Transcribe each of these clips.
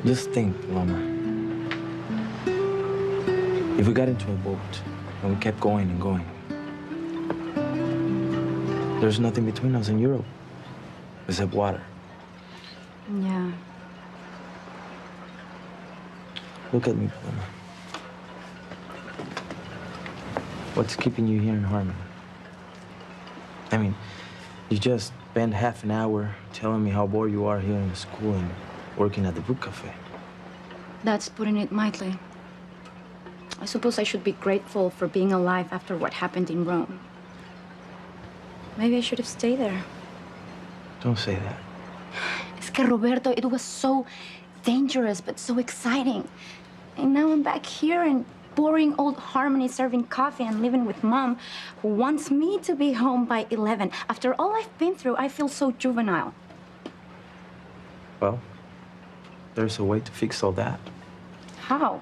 Just think, Loma. If we got into a boat and we kept going and going, there's nothing between us in Europe except water. Yeah. Look at me, Loma. What's keeping you here in Harmon? I mean, you just spent half an hour telling me how bored you are here in the school and working at the book cafe. That's putting it mildly. I suppose I should be grateful for being alive after what happened in Rome. Maybe I should have stayed there. Don't say that. Es que, Roberto, it was so dangerous, but so exciting. And now I'm back here in boring old Harmony serving coffee and living with Mom, who wants me to be home by 11. After all I've been through, I feel so juvenile. Well, there's a way to fix all that. How?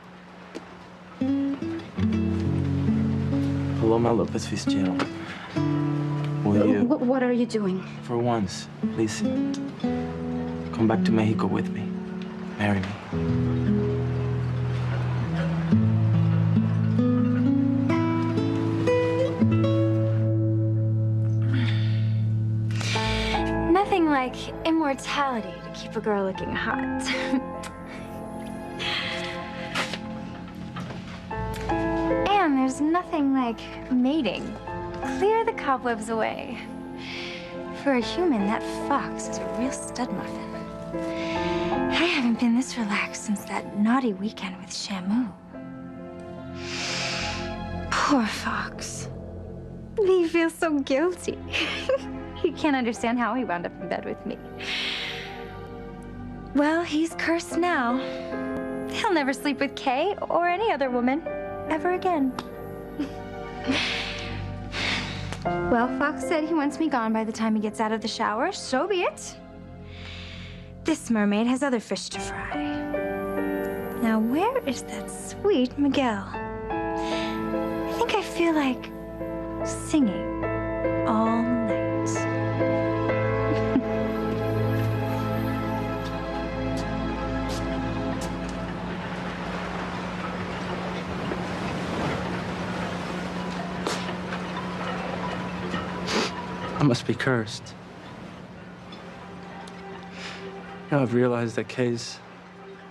Paloma Lopez Fitzgerald. Will you? What are you doing? For once, please, come back to Mexico with me. Marry me. Nothing like immortality to keep a girl looking hot. And there's nothing like mating. Clear the cobwebs away. For a human, that fox is a real stud muffin. I haven't been this relaxed since that naughty weekend with Shamu. Poor fox. He feels so guilty. He can't understand how he wound up in bed with me. Well, he's cursed now. He'll never sleep with Kay or any other woman ever again. Well, Fox said he wants me gone by the time he gets out of the shower. So be it. This mermaid has other fish to fry. Now, where is that sweet Miguel? I think I feel like singing all night. I must be cursed. Now I've realized that Kay's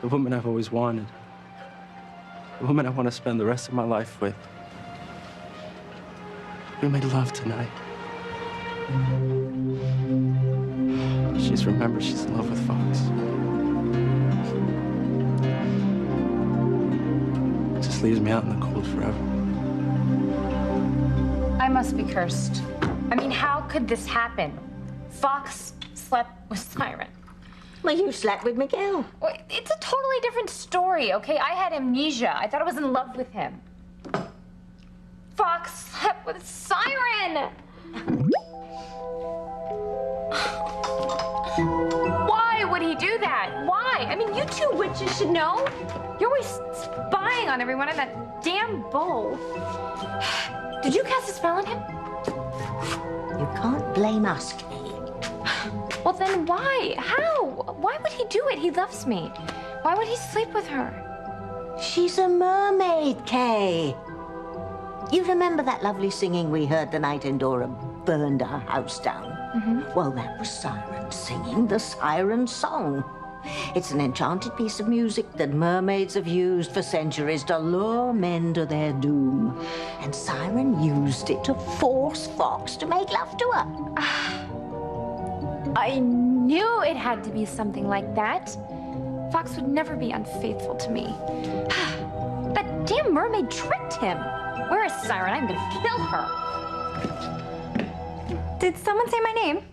the woman I've always wanted. The woman I want to spend the rest of my life with. We made love tonight. She's remembered she's in love with Fox. It just leaves me out in the cold forever. I must be cursed. I mean, how could this happen? Fox slept with Siren. Well, you slept with Miguel. Well, it's a totally different story, okay? I had amnesia. I thought I was in love with him. Fox slept with Siren! Why would he do that? Why? I mean, you two witches should know. You're always spying on everyone in that damn bowl. Did you cast a spell on him? You can't blame us, Kay. Well, then why? How? Why would he do it? He loves me. Why would he sleep with her? She's a mermaid, Kay. You remember that lovely singing we heard the night Endora burned our house down? Mm-hmm. Well, that was Siren singing the Siren Song. It's an enchanted piece of music that mermaids have used for centuries to lure men to their doom. And Siren used it to force Fox to make love to her. I knew it had to be something like that. Fox would never be unfaithful to me. That damn mermaid tricked him. Where is Siren? I'm gonna kill her. Did someone say my name?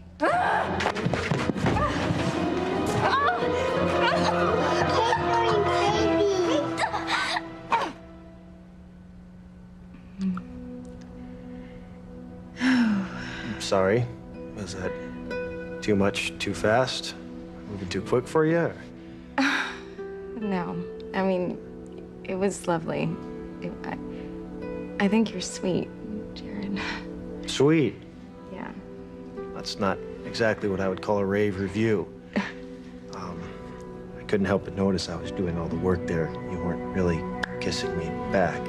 I'm sorry. Was that too much, too fast? Moving too quick for you? Or? No. I mean, it was lovely. I think you're sweet, Jared. Sweet. Yeah. That's not exactly what I would call a rave review. I couldn't help but notice I was doing all the work there. You weren't really kissing me back.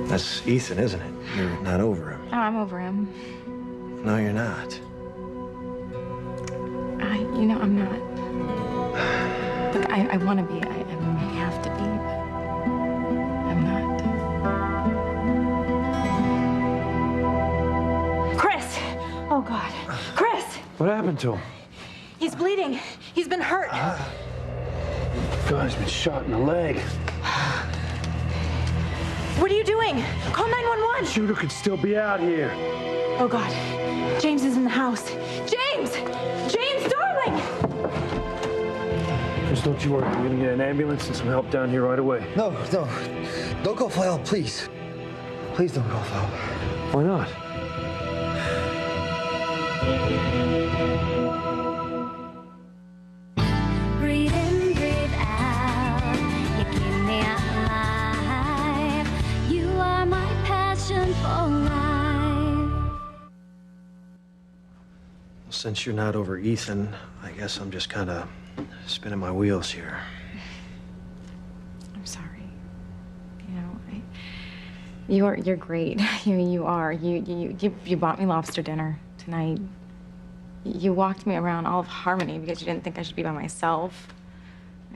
That's Ethan, isn't it? You're not over him. Oh, I'm over him. No, you're not. I'm not. Look, I want to be. I have to be, but I'm not. Chris! Oh, God. Chris! What happened to him? He's bleeding. He's been hurt. God, he's been shot in the leg. What are you doing? Call 911. Shooter could still be out here. Oh, God. James is in the house. James! James, darling! Chris, don't you worry. I'm gonna get an ambulance and some help down here right away. No. Don't go for help, please. Please don't go for help. Why not? Breathe in, breathe out. You keep me alive. You are my passion for life. Well, since you're not over Ethan, I guess I'm just kind of spinning my wheels here. I'm sorry. You're great. You are. You bought me lobster dinner tonight. You walked me around all of Harmony because you didn't think I should be by myself.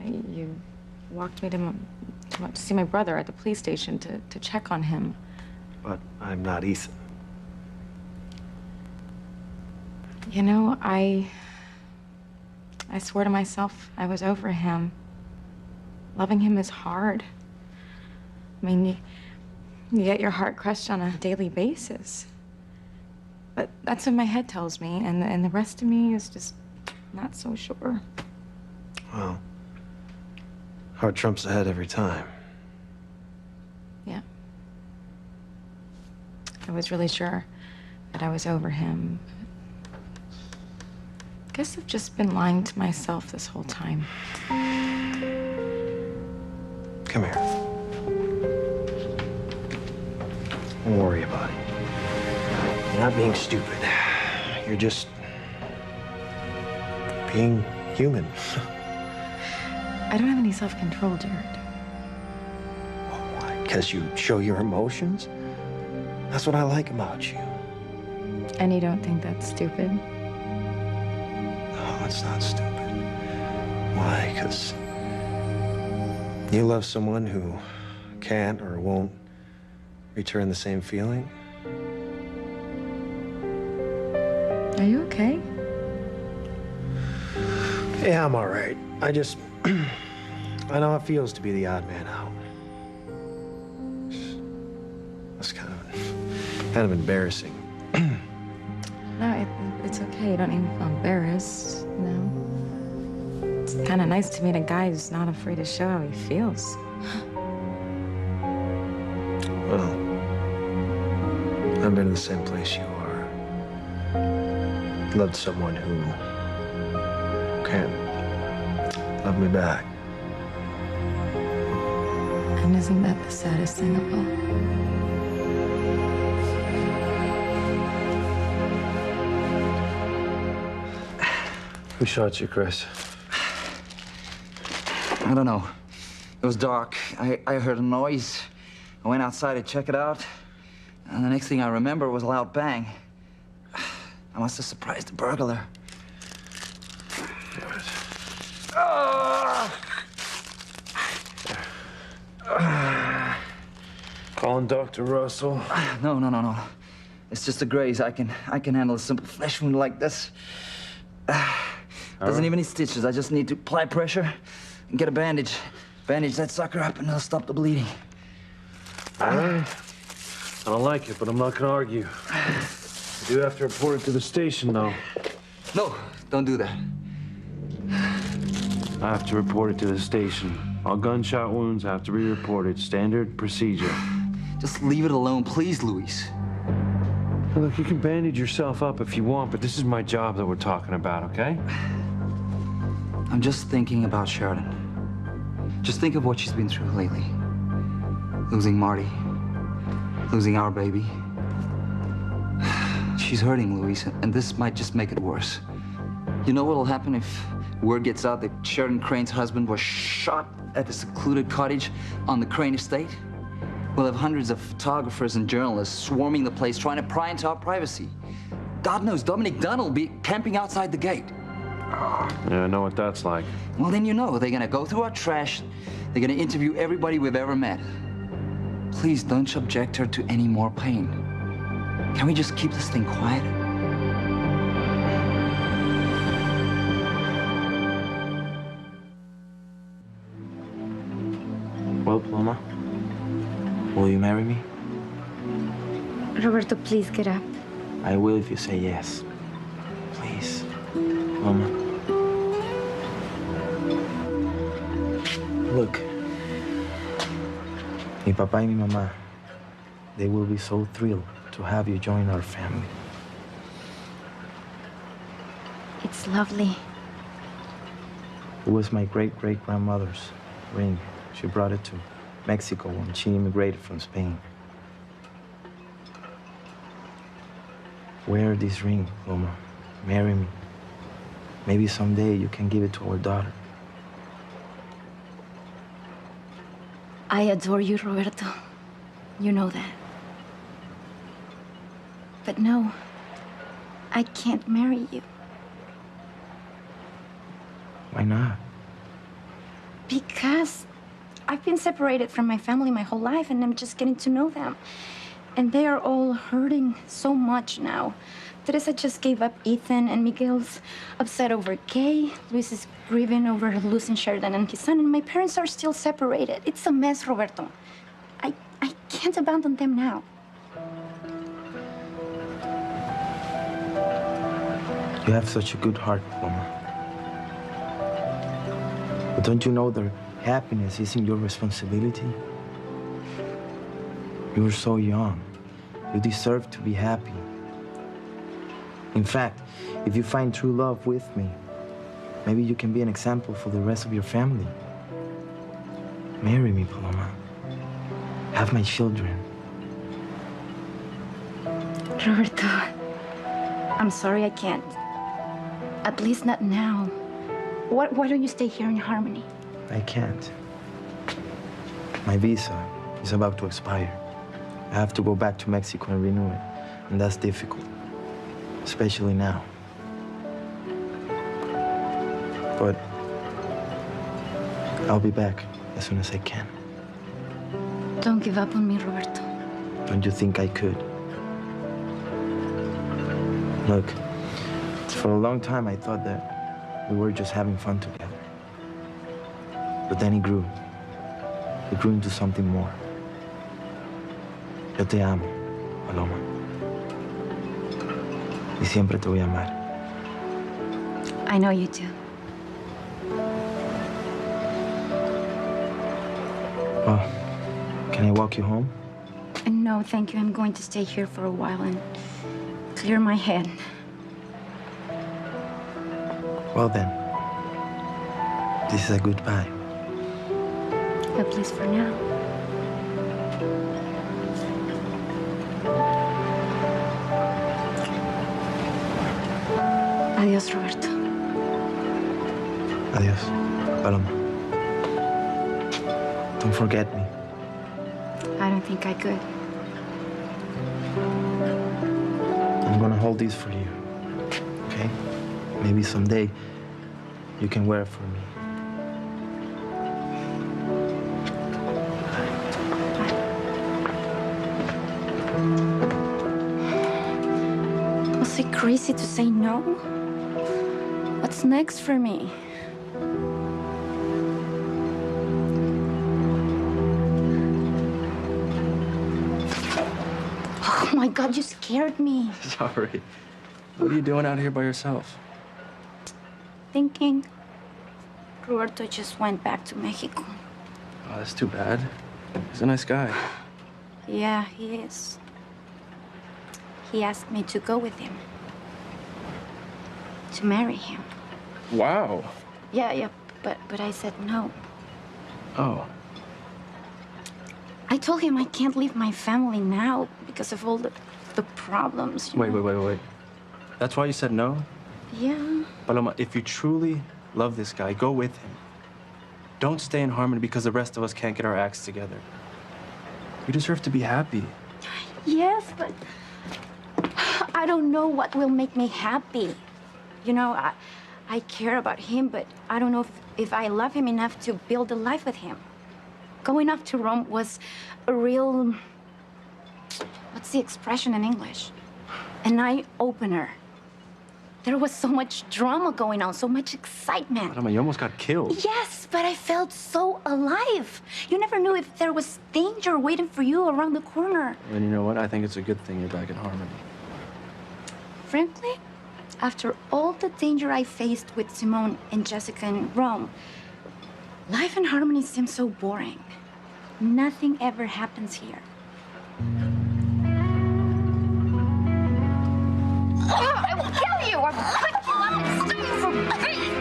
You walked me to see my brother at the police station to check on him. But I'm not Ethan. I swore to myself I was over him. Loving him is hard. I mean, you get your heart crushed on a daily basis. But that's what my head tells me, and the rest of me is just not so sure. Well, heart trumps the head every time. Yeah. I was really sure that I was over him. I guess I've just been lying to myself this whole time. Come here. Don't worry about it. You're not being stupid. You're just being human. I don't have any self-control, Jared. Why? Because you show your emotions? That's what I like about you. And you don't think that's stupid? No, it's not stupid. Why? Because you love someone who can't or won't return the same feeling. Are you okay? Yeah, I'm all right. I just, I know how it feels to be the odd man out. That's kind of embarrassing. No, it's okay. You don't need to feel embarrassed. No. It's kind of nice to meet a guy who's not afraid to show how he feels. Well, I've been in the same place you are. Loved someone who can't love me back. And isn't that the saddest thing of all? Who shot you, Chris? I don't know. It was dark. I heard a noise. I went outside to check it out. And the next thing I remember was a loud bang. I must have surprised the burglar. Calling Dr. Russell. No. It's just a graze. I can handle a simple flesh wound like this. Doesn't even need stitches. I just need to apply pressure and get a bandage. Bandage that sucker up and it'll stop the bleeding. All right. I don't like it, but I'm not gonna argue. I do have to report it to the station, though. No, don't do that. I have to report it to the station. All gunshot wounds have to be reported. Standard procedure. Just leave it alone, please, Luis. Look, you can bandage yourself up if you want, but this is my job that we're talking about, okay? I'm just thinking about Sheridan. Just think of what she's been through lately. Losing Marty. Losing our baby. She's hurting, Luis, and this might just make it worse. You know what'll happen if word gets out that Sheridan Crane's husband was shot at a secluded cottage on the Crane estate? We'll have hundreds of photographers and journalists swarming the place trying to pry into our privacy. God knows Dominic Dunn will be camping outside the gate. Yeah, I know what that's like. Well, then you know, they're gonna go through our trash. They're gonna interview everybody we've ever met. Please don't subject her to any more pain. Can we just keep this thing quiet? Well, Paloma, will you marry me? Roberto, please get up. I will if you say yes. Please, Paloma. Look, mi papá y mi mamá, they will be so thrilled to have you join our family. It's lovely. It was my great-great-grandmother's ring. She brought it to Mexico when she immigrated from Spain. Wear this ring, Paloma. Marry me. Maybe someday you can give it to our daughter. I adore you, Roberto. You know that. But no, I can't marry you. Why not? Because I've been separated from my family my whole life, and I'm just getting to know them. And they are all hurting so much now. Teresa just gave up Ethan, and Miguel's upset over Kay. Luis is grieving over losing Sheridan and his son, and my parents are still separated. It's a mess, Roberto. I can't abandon them now. You have such a good heart, Paloma. But don't you know their happiness isn't your responsibility? You're so young. You deserve to be happy. In fact, if you find true love with me, maybe you can be an example for the rest of your family. Marry me, Paloma. Have my children. Roberto, I'm sorry I can't. At least not now. Why don't you stay here in Harmony? I can't. My visa is about to expire. I have to go back to Mexico and renew it, and that's difficult, especially now. But I'll be back as soon as I can. Don't give up on me, Roberto. Don't you think I could? Look, for a long time I thought that we were just having fun together. But then it grew. It grew into something more. Yo te amo, Paloma. Y siempre te voy a amar. I know you do. Well, can I walk you home? No, thank you. I'm going to stay here for a while and clear my head. Well then, this is a goodbye. At least for now. Adios, Roberto. Adios, Paloma. Don't forget me. I don't think I could. I'm gonna hold this for you, okay? Maybe someday you can wear it for me. Was it crazy to say no? What's next for me? Oh my God, you scared me. Sorry. What are you doing out here by yourself? Thinking Roberto just went back to Mexico. Oh, that's too bad. He's a nice guy. Yeah, he is. He asked me to go with him. To marry him. Wow. Yeah, but I said no. Oh. I told him I can't leave my family now because of all the problems. you know? Wait. That's why you said no? Yeah. Paloma, if you truly love this guy, go with him. Don't stay in Harmony because the rest of us can't get our acts together. You deserve to be happy. Yes, but I don't know what will make me happy. You know, I care about him, but I don't know if I love him enough to build a life with him. Going off to Rome was a real, what's the expression in English? An eye-opener. There was so much drama going on, so much excitement. Paloma, you almost got killed. Yes, but I felt so alive. You never knew if there was danger waiting for you around the corner. And you know what? I think it's a good thing you're back in Harmony. Frankly, after all the danger I faced with Simone and Jessica in Rome, life in Harmony seems so boring. Nothing ever happens here. I will kill you or put you up and stew you for beef!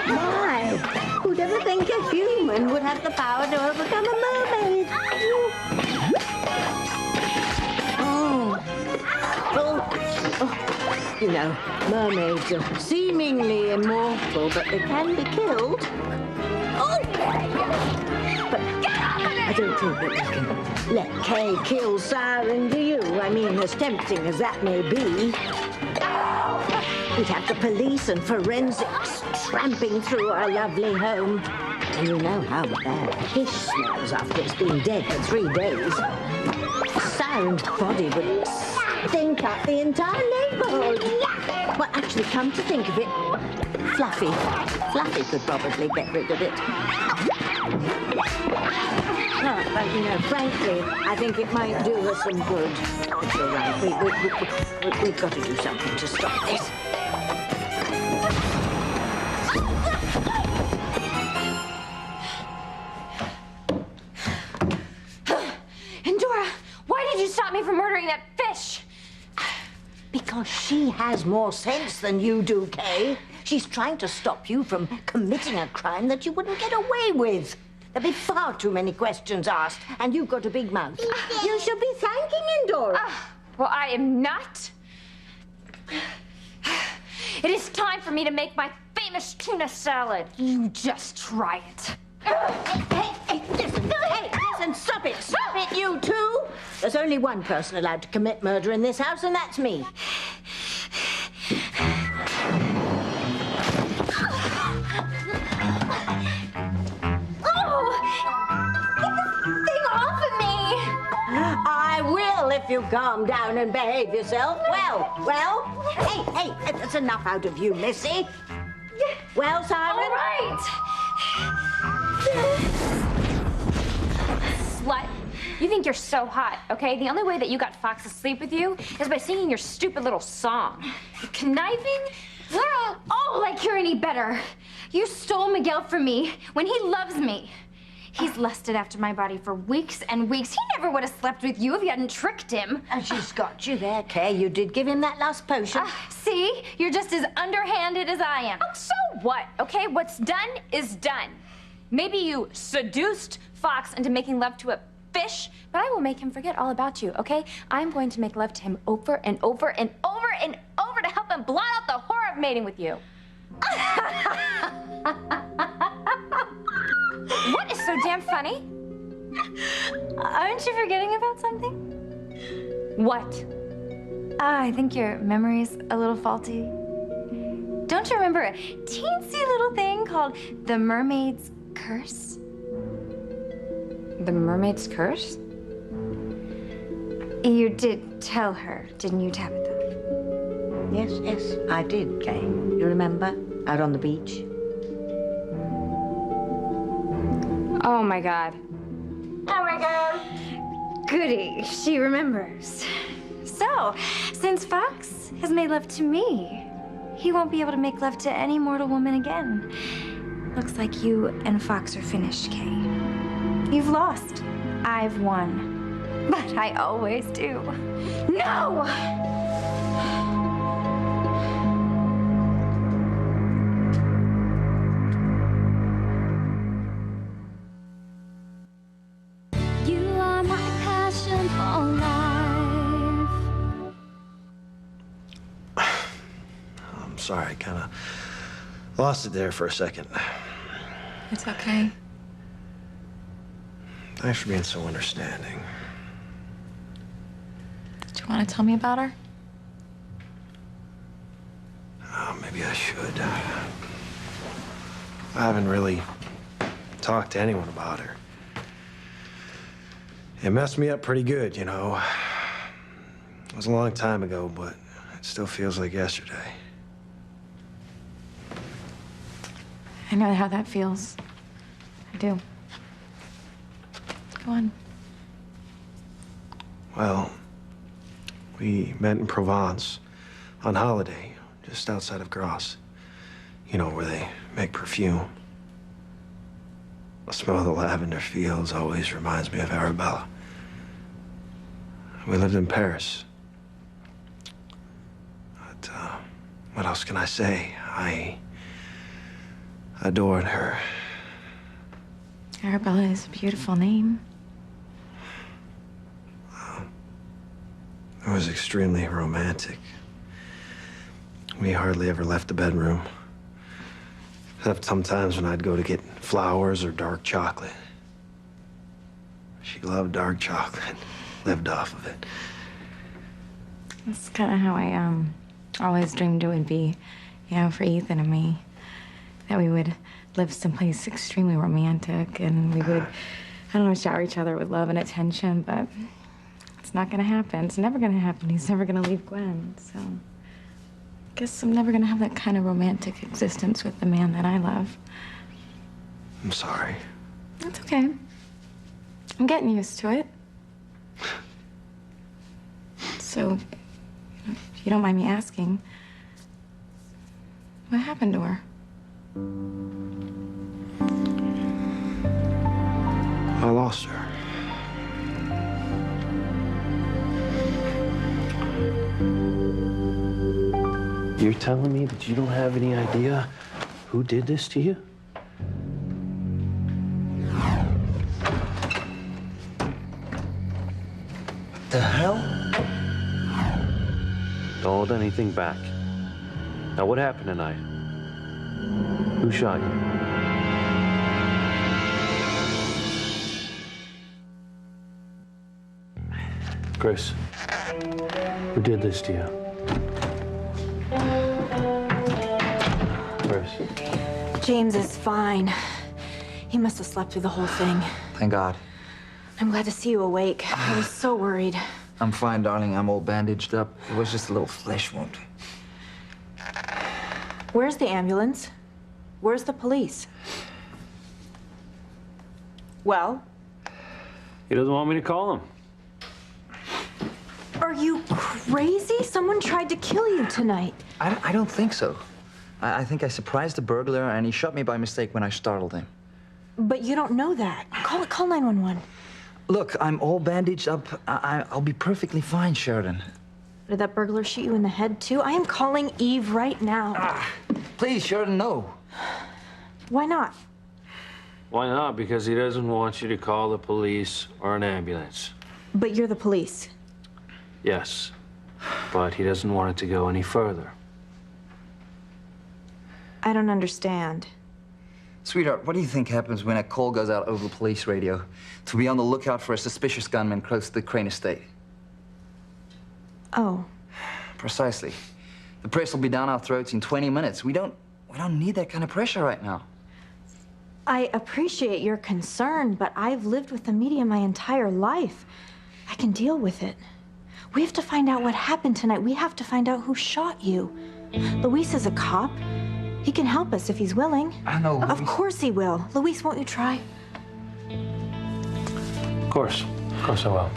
My, who'd ever think a human would have the power to overcome a mermaid? You know, mermaids are seemingly immortal, but they can be killed. Oh! But I don't think that we can let Kay kill Siren, do you? I mean, as tempting as that may be. We'd have the police and forensics tramping through our lovely home. And you know how bad fish smells after it's been dead for 3 days. Siren's body would stink up the entire neighborhood. Well, actually, come to think of it, Fluffy could probably get rid of it. No, but, you know, frankly, I think it might do us some good. It's all right. We've got to do something to stop this. Endora, why did you stop me from murdering that fish? Because she has more sense than you do, Kay. She's trying to stop you from committing a crime that you wouldn't get away with. There'll be far too many questions asked, and you've got a big mouth. You should be thanking Endora. Well, I am not. It is time for me to make my famous tuna salad. You just try it. Hey, listen, stop it, you two. There's only one person allowed to commit murder in this house, and that's me. I will if you calm down and behave yourself. Well, hey, that's enough out of you, Missy. Well, Siren? All right. Slut. You think you're so hot, okay? The only way that you got Fox to sleep with you is by singing your stupid little song. You're conniving? Oh, like you're any better. You stole Miguel from me when he loves me. He's lusted after my body for weeks and weeks. He never would have slept with you if you hadn't tricked him. And she's got you there, Kay. You did give him that last potion. See? You're just as underhanded as I am. Oh, so what? Okay, what's done is done. Maybe you seduced Fox into making love to a fish, but I will make him forget all about you, okay? I'm going to make love to him over and over and over and over to help him blot out the horror of mating with you. What is so damn funny? Aren't you forgetting about something? What? I think your memory's a little faulty. Don't you remember a teensy little thing called the Mermaid's Curse? The Mermaid's Curse? You did tell her, didn't you, Tabitha? Yes, I did, Kay. You remember? Out on the beach. Oh, my God. Oh, my God. Goody, she remembers. So, since Fox has made love to me, he won't be able to make love to any mortal woman again. Looks like you and Fox are finished, Kay. You've lost. I've won. But I always do. No! You are my passion for life. I'm sorry, I kind of lost it there for a second. It's okay. Thanks for being so understanding. Do you want to tell me about her? Oh, maybe I should. I haven't really talked to anyone about her. It messed me up pretty good, you know. It was a long time ago, but it still feels like yesterday. I know how that feels. I do. Go on. Well, we met in Provence on holiday, just outside of Grasse. You know, where they make perfume. The smell of the lavender fields always reminds me of Arabella. We lived in Paris. But, what else can I say? I adored her. Arabella is a beautiful name. It was extremely romantic. We hardly ever left the bedroom. Except sometimes when I'd go to get flowers or dark chocolate. She loved dark chocolate, lived off of it. That's kind of how I always dreamed it would be, you know, for Ethan and me. That we would live someplace extremely romantic and we would, I don't know, shower each other with love and attention, but it's not gonna happen. It's never gonna happen. He's never gonna leave Gwen, so I guess I'm never gonna have that kind of romantic existence with the man that I love. I'm sorry. That's okay. I'm getting used to it. So, if you don't mind me asking, what happened to her? I lost her. You're telling me that you don't have any idea who did this to you? The hell? Don't hold anything back. Now, what happened tonight? Who shot you? Chris, who did this to you? Chris. James is fine. He must have slept through the whole thing. Thank God. I'm glad to see you awake. I was so worried. I'm fine, darling. I'm all bandaged up. It was just a little flesh wound. Where's the ambulance? Where's the police? Well? He doesn't want me to call him. Are you crazy? Someone tried to kill you tonight. I don't think so. I think I surprised the burglar and he shot me by mistake when I startled him. But you don't know that. Call 911. Look, I'm all bandaged up. I'll be perfectly fine, Sheridan. Did that burglar shoot you in the head, too? I am calling Eve right now. Please, Sheridan, no. Why not? Why not? Because he doesn't want you to call the police or an ambulance. But you're the police. Yes, but he doesn't want it to go any further. I don't understand. Sweetheart, what do you think happens when a call goes out over the police radio to be on the lookout for a suspicious gunman close to the Crane estate? Oh. Precisely. The press will be down our throats in 20 minutes. We don't need that kind of pressure right now. I appreciate your concern, but I've lived with the media my entire life. I can deal with it. We have to find out what happened tonight. We have to find out who shot you. Luis is a cop. He can help us if he's willing. I know. Of course he will. Luis, won't you try? Of course I will.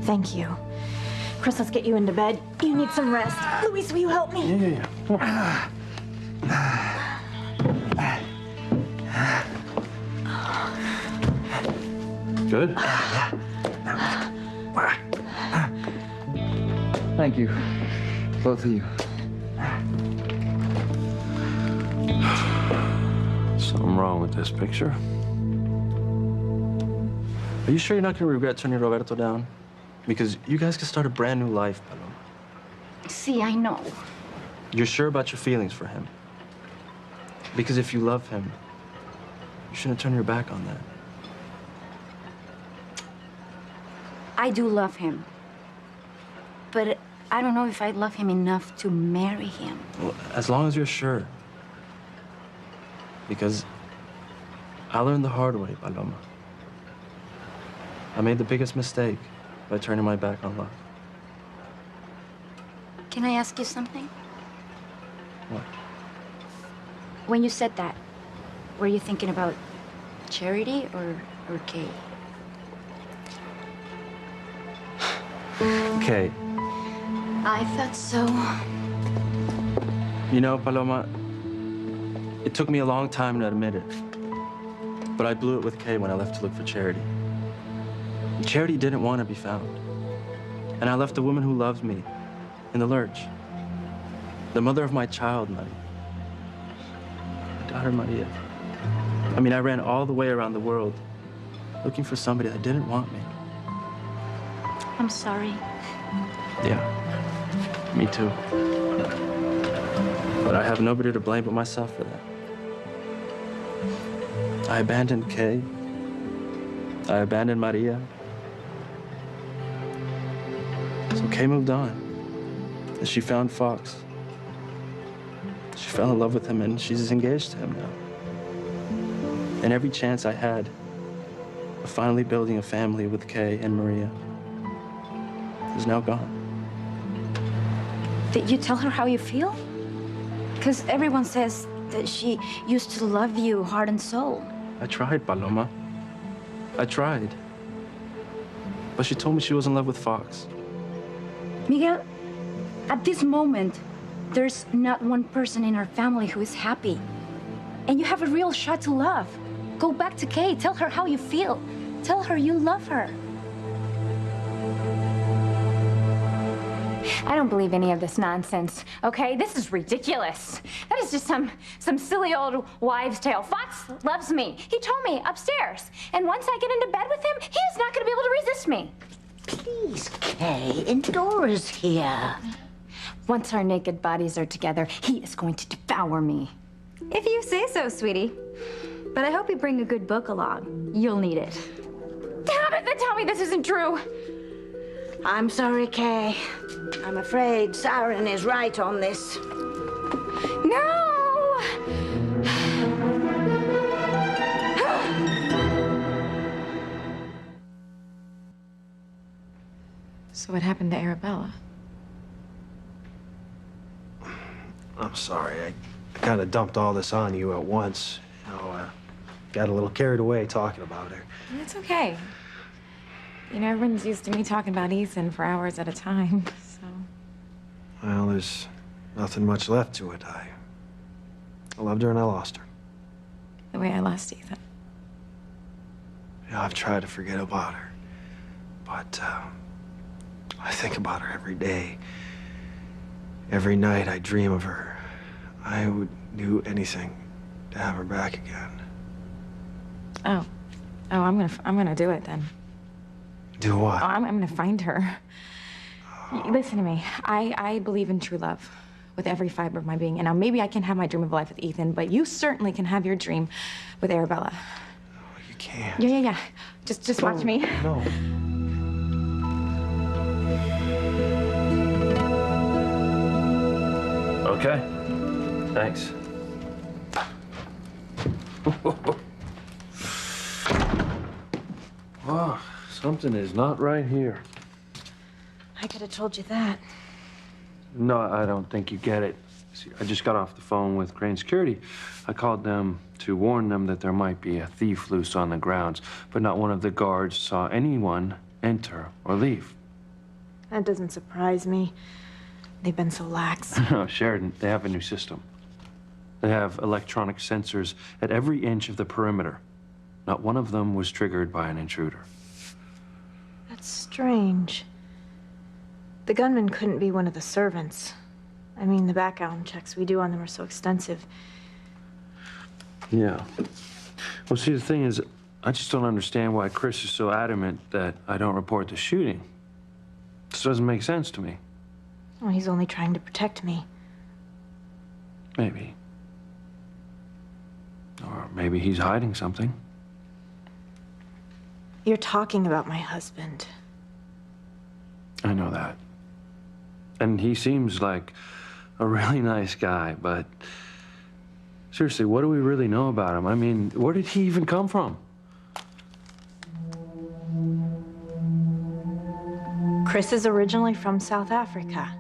Thank you. Chris, let's get you into bed. You need some rest. Luis, will you help me? Yeah. Come on. Good? Thank you. Both of you. Something wrong with this picture. Are you sure you're not gonna regret turning Roberto down? Because you guys could start a brand new life, Paloma. See, I know. You're sure about your feelings for him? Because if you love him, you shouldn't turn your back on that. I do love him. But I don't know if I love him enough to marry him. Well, as long as you're sure. Because I learned the hard way, Paloma. I made the biggest mistake by turning my back on love. Can I ask you something? What? When you said that, were you thinking about Charity or Kay? Kay. I thought so. You know, Paloma, it took me a long time to admit it. But I blew it with Kay when I left to look for Charity. Charity didn't want to be found. And I left the woman who loves me in the lurch. The mother of my child, Maria. My daughter, Maria. I mean, I ran all the way around the world looking for somebody that didn't want me. I'm sorry. Yeah, me too. But I have nobody to blame but myself for that. I abandoned Kay. I abandoned Maria. So Kay moved on. And she found Fox. She fell in love with him and she's engaged to him now. And every chance I had of finally building a family with Kay and Maria is now gone. Did you tell her how you feel? Because everyone says that she used to love you heart and soul. I tried, Paloma. I tried. But she told me she was in love with Fox. Miguel, at this moment, there's not one person in our family who is happy. And you have a real shot to love. Go back to Kay. Tell her how you feel. Tell her you love her. I don't believe any of this nonsense, okay? This is ridiculous. That is just some silly old wives' tale. Fox loves me. He told me upstairs. And once I get into bed with him, he is not going to be able to resist me. Please, Kay, Dora's here. Once our naked bodies are together, he is going to devour me. If you say so, sweetie. But I hope you bring a good book along. You'll need it. Damn it, then tell me this isn't true. I'm sorry, Kay. I'm afraid Siren is right on this. No! So what happened to Arabella? I'm sorry. I kind of dumped all this on you at once. You know, got a little carried away talking about her. It's okay. You know, everyone's used to me talking about Ethan for hours at a time, so. Well, there's nothing much left to it. I loved her and I lost her. The way I lost Ethan. You know, I've tried to forget about her, but I think about her every day. Every night I dream of her. I would do anything to have her back again. Oh, I'm gonna do it then. Do what? Oh, I'm gonna find her. Listen to me. I believe in true love with every fiber of my being. And now maybe I can have my dream of life with Ethan, but you certainly can have your dream with Arabella. Oh, you can't. Yeah. Just watch me. No. Okay. Thanks. Oh, something is not right here. I could have told you that. No, I don't think you get it. See, I just got off the phone with Crane Security. I called them to warn them that there might be a thief loose on the grounds, but not one of the guards saw anyone enter or leave. That doesn't surprise me. They've been so lax. No, Sheridan, they have a new system. They have electronic sensors at every inch of the perimeter. Not one of them was triggered by an intruder. That's strange. The gunman couldn't be one of the servants. I mean, the background checks we do on them are so extensive. Yeah. Well, see, the thing is, I just don't understand why Chris is so adamant that I don't report the shooting. This doesn't make sense to me. Well, he's only trying to protect me. Maybe. Or maybe he's hiding something. You're talking about my husband. I know that. And he seems like a really nice guy, but seriously, what do we really know about him? I mean, where did he even come from? Chris is originally from South Africa.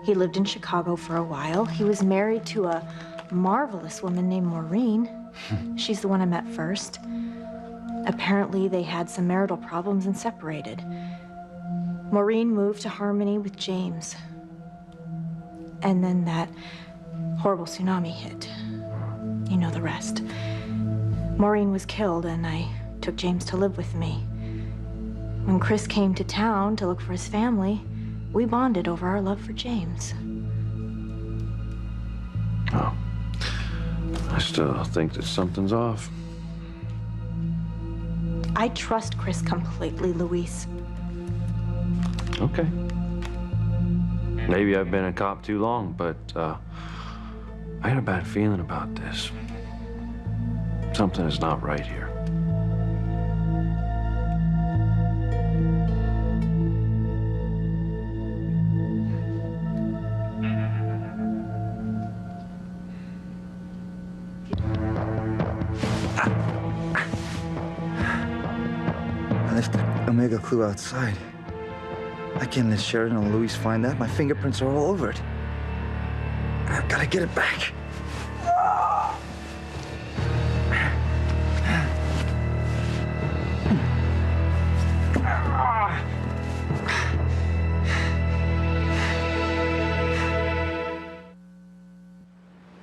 He lived in Chicago for a while. He was married to a marvelous woman named Maureen. She's the one I met first. Apparently, they had some marital problems and separated. Maureen moved to Harmony with James. And then that horrible tsunami hit. You know the rest. Maureen was killed, and I took James to live with me. When Chris came to town to look for his family, we bonded over our love for James. Oh. I still think that something's off. I trust Chris completely, Luis. Okay. Maybe I've been a cop too long, but I had a bad feeling about this. Something is not right here. I left the Omega clue outside. I can't let Sheridan and Luis find that. My fingerprints are all over it. I've got to get it back.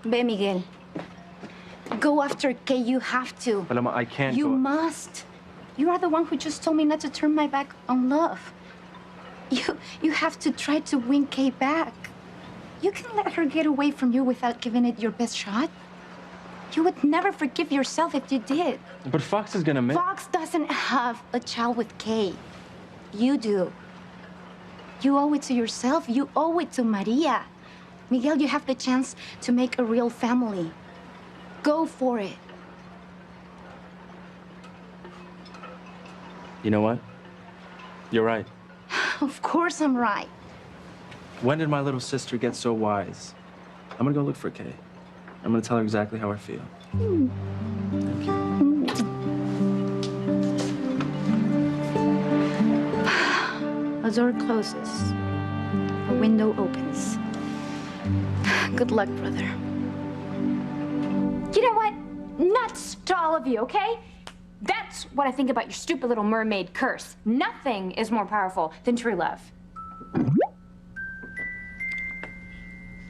Ve, Miguel. Go after Kay. You have to. Paloma, I can't You go. must. You are the one who just told me not to turn my back on love. You have to try to win Kay back. You can let her get away from you without giving it your best shot. You would never forgive yourself if you did. But Fox is gonna make... Fox doesn't have a child with Kay. You do. You owe it to yourself. You owe it to Maria. Miguel, you have the chance to make a real family. Go for it. You know what? You're right. Of course I'm right. When did my little sister get so wise? I'm gonna go look for Kay. I'm gonna tell her exactly how I feel. Thank you. A door closes. A window opens. Good luck, brother. You know what? Nuts to all of you, okay? That's what I think about your stupid little mermaid curse. Nothing is more powerful than true love.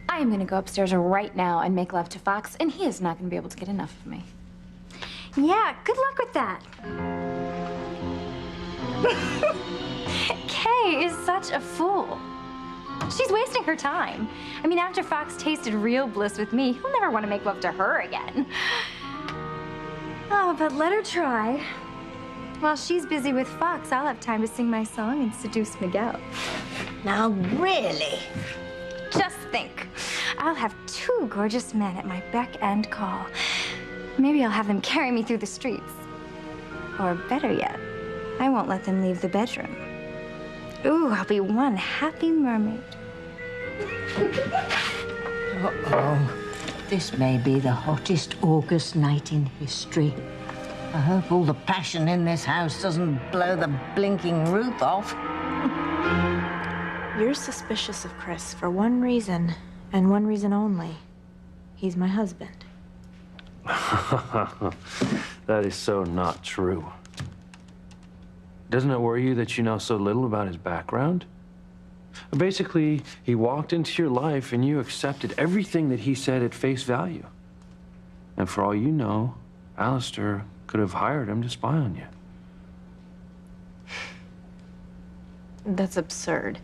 I am gonna go upstairs right now and make love to Fox, and he is not gonna be able to get enough of me. Yeah, good luck with that. Kay is such a fool. She's wasting her time. I mean, after Fox tasted real bliss with me, he'll never want to make love to her again. Oh, but let her try. While she's busy with Fox, I'll have time to sing my song and seduce Miguel. Now, really? Just think. I'll have two gorgeous men at my beck and call. Maybe I'll have them carry me through the streets. Or better yet, I won't let them leave the bedroom. Ooh, I'll be one happy mermaid. Uh-oh. This may be the hottest August night in history. I hope all the passion in this house doesn't blow the blinking roof off. You're suspicious of Chris for one reason, and one reason only. He's my husband. That is so not true. Doesn't it worry you that you know so little about his background? Basically, he walked into your life and you accepted everything that he said at face value. And for all you know, Alistair could have hired him to spy on you. That's absurd.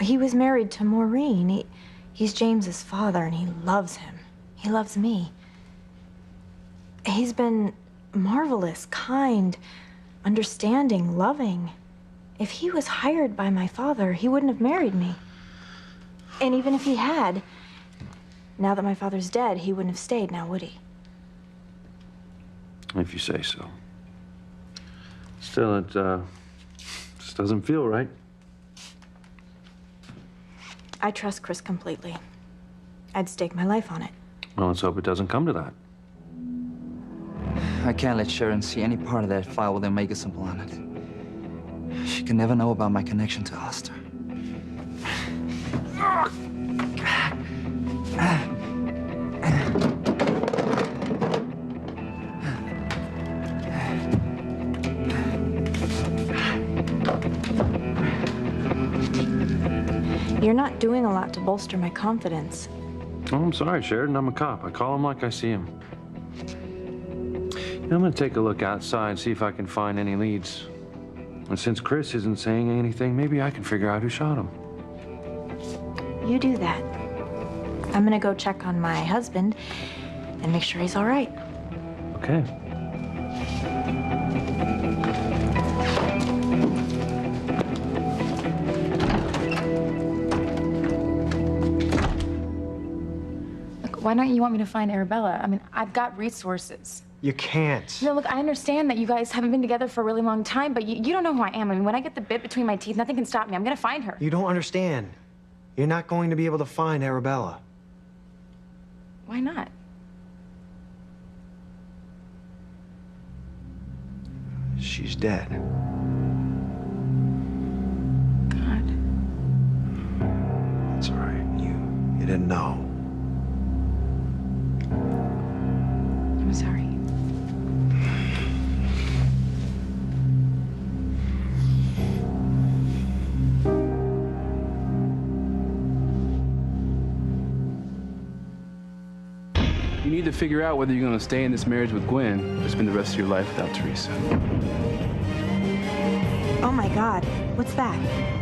He was married to Maureen. He's James's father, and he loves him. He loves me. He's been marvelous, kind, understanding, loving. If he was hired by my father, he wouldn't have married me. And even if he had, Now that my father's dead, he wouldn't have stayed, now would he? If you say so. Still, it just doesn't feel right. I trust Chris completely. I'd stake my life on it. Well, let's hope it doesn't come to that. I can't let Sharon see any part of that file with Omega symbol on it. She can never know about my connection to Oster. You're not doing a lot to bolster my confidence. Oh, I'm sorry, Sheridan. I'm a cop. I call him like I see him. I'm gonna take a look outside, see if I can find any leads. And since Chris isn't saying anything, maybe I can figure out who shot him. You do that. I'm gonna go check on my husband and make sure he's all right. Okay. Look, why don't you want me to find Arabella? I mean, I've got resources. You can't. No, look, I understand that you guys haven't been together for a really long time, but you don't know who I am. I mean, when I get the bit between my teeth, nothing can stop me. I'm gonna find her. You don't understand. You're not going to be able to find Arabella. Why not? She's dead. God. That's all right. You didn't know. I'm sorry. You need to figure out whether you're going to stay in this marriage with Gwen or spend the rest of your life without Teresa. Oh my God, what's that?